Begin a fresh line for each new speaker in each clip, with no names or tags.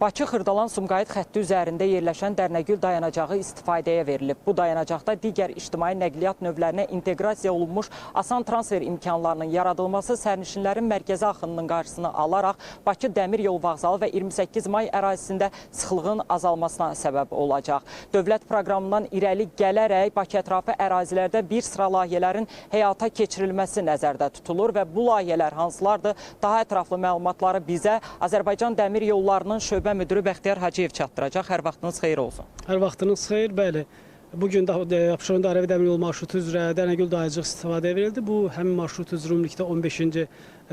Bakı-Xırdalan-Sumqayıt xətti üzərində yerləşən Dərnəgül dayanacağı istifadəyə verilib. Bu dayanacaqda digər ictimai nəqliyyat növlərinə inteqrasiya olunmuş asan transfer imkanlarının yaradılması sərnişinlərin mərkəzi axınının qarşısını alaraq Bakı Dəmir Yolu Vağzalı və 28 may ərazisində sıxlığın azalmasına səbəb olacaq. Dövlət proqramından irəli gələrək Bakı ətrafı ərazilərdə bir sıra layihələrin həyata keçirilməsi nəzərdə tutulur və bu layihələr hansılardır? Daha ətraflı məlumatları bizə Azərbaycan Dəmir Yollarının şöbə müdürü Bəxtiyar Hacıyev çatdıracaq. Hər vaxtınız xeyir olsun.
Hər vaxtınız xeyir, bəli. Bugün Abşeron Dairəvi Dəmir Yolu marşrutu üzrə Dərnəgül dayanacaq istifadəyə verildi. Bu, həmin marşrut üzrə ümumilikdə 15-ci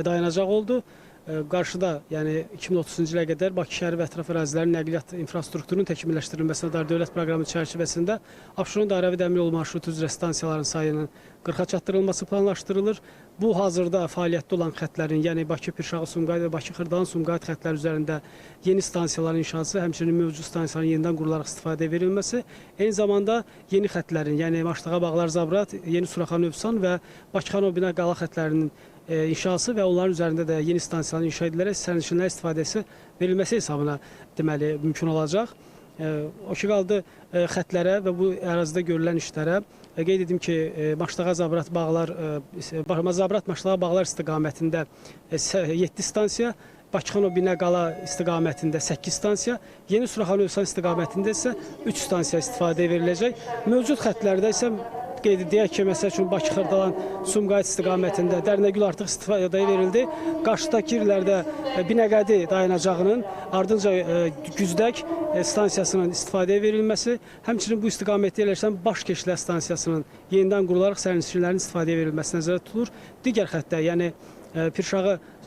dayanacaq oldu. Qarşıda, yəni 2030-cu ilə qədər Bakı şəhəri və ətraf ərazilərin nəqliyyat infrastrukturunun təkmilləşdirilməsinə dair dövlət proqramı çərçivəsində Abşeron Dairəvi Dəmir Yolu marşrutu üzrə stansiyaların sayının 40-a çatdırılması planlaşdırılır. Bu, hazırda fəaliyyətdə olan xətlərin, yəni Bakı-Pirşağı-Sumqayıt və Bakı-Xırdalan-Sumqayıt xətləri üzərində yeni stansiyaların inşası, həmçinin mövcud stansiyaların yenidən qurularaq istifadəyə verilməsi, eyni zamanda yeni xətlərin, yəni Maştağa Bağlar-Zabrat, Yeni Suraxanı Övsan və Bakı-Xanobina Qala xətlərinin inşası və onların üzərində də yeni stansiyaların inşa edilərək sərnişinlər istifadəsi verilməsi hesabına deməli mümkün olacaq. O ki qaldı xətlərə və bu ərazidə görülən işlərə qeyd edim ki, Maştağa-Zabrat Maştağa Bağlar istiqamətində 7 stansiya, Bakı-Xanobina Qala istiqamətində 8 stansiya, Yeni Suraxanı Övsan istiqamətində isə 3 stansiya istifadəyə veriləcək. Mövcud xətlərdə isə qeyd edək ki, məsəl üçün Bakı-Xırdalan-Sumqayıt istiqamətində Dərnəgül artıq istifadəyə verildi. Qarşıdakı illərdə Binəqədi dayanacağının ardınca Güzdək stansiyasının istifadəyə verilməsi, həmçinin bu istiqamətdə yerləşən Başkeşlər stansiyasının yenidən qurularaq sərnişinlərin istifadəyə verilməsi nəzərdə tutulur. Digər xəttlər, yəni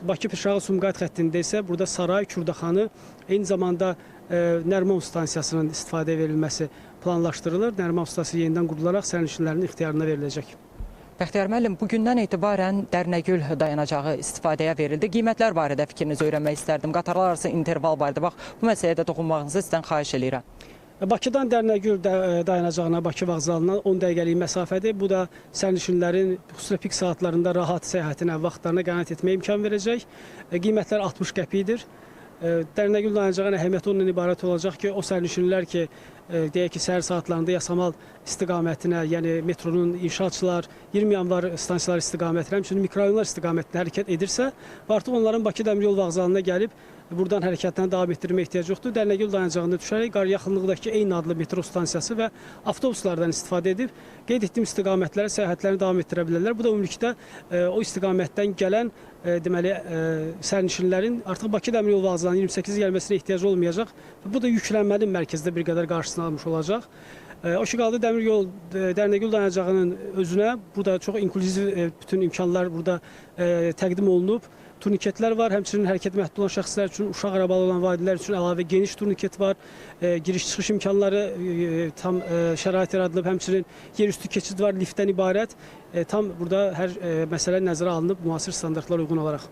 Bakı-Pirşağı-Sumqayıt xəttində isə burada Saray, Kürdaxanı, eyni zamanda Nərman stansiyasının istifadəyə verilməsi planlaşdırılır. Nərman stansiyası yenidən qurularaq sərnişinlərin ixtiyarına veriləcək.
Bəxtiyar müəllim, bugündən etibarən Dərnəgül dayanacağı istifadəyə verildi. Qiymətlər barədə fikrinizi öyrənmək istərdim. Qatarlar arası interval barədə. Bax, bu məsələyə də toxunmağınızı sizdən xahiş edirəm.
Bakıdan Dərnəgül dayanacağına, Bakı vağzalına 10 dəqiqəlik məsafədir. Bu da sərnişinlərin xüsusilə pik saatlarında rahat səyahətinə, vaxtlarına qənaət etməyə imkan verəcək. Qiymətlər 60 qəpikdir. Dərnəgül dayanacağının əhəmiyyəti ondan ibarət olacaq ki, o sərnişinlər ki, deyək ki, səhər saatlarında Yasamal istiqamətinə, yəni metronun inşaatçılar, 20 yanvar stansiyalar istiqamətinə, həmçinin mikrorayonlar istiqamətində hərəkət edirsə və artıq onların Bakı Dəmir Yolu Vağzalına gəlib buradan hərəkətlərini davam etdirmək ehtiyacı yoxdur. Dərnəgül dayanacağında düşərək yaxınlıqdakı eyni adlı metro stansiyası və avtobuslardan istifadə edib qeyd etdiyim istiqamətlərə səyahətlərini davam etdirə bilərlər. Bu da ümumilikdə o istiqamətdən gələn deməli sərnişinlərin artıq Bakı Dəmir Yolu Vağzalının 28 gəlməsinə ehtiyacı olmayacaq və bu da yüklənmənin mərkəzdə bir qədər qarşısını almış olacaq. O ki qaldı Dərnəgül dayanacağının özünə burada çox inklüziv bütün imkanlar burada təqdim olunub. Turniketlər var, həmçinin hərəkət məhdud olan şəxslər üçün, uşaq arabalı olan vadilər üçün əlavə geniş turniket var. Giriş-çıxış imkanları tam şərait yaradılıb, həmçinin yerüstü keçid var, liftdən ibarət. Tam burada hər məsələ nəzərə alınıb müasir standartlara uyğun olaraq.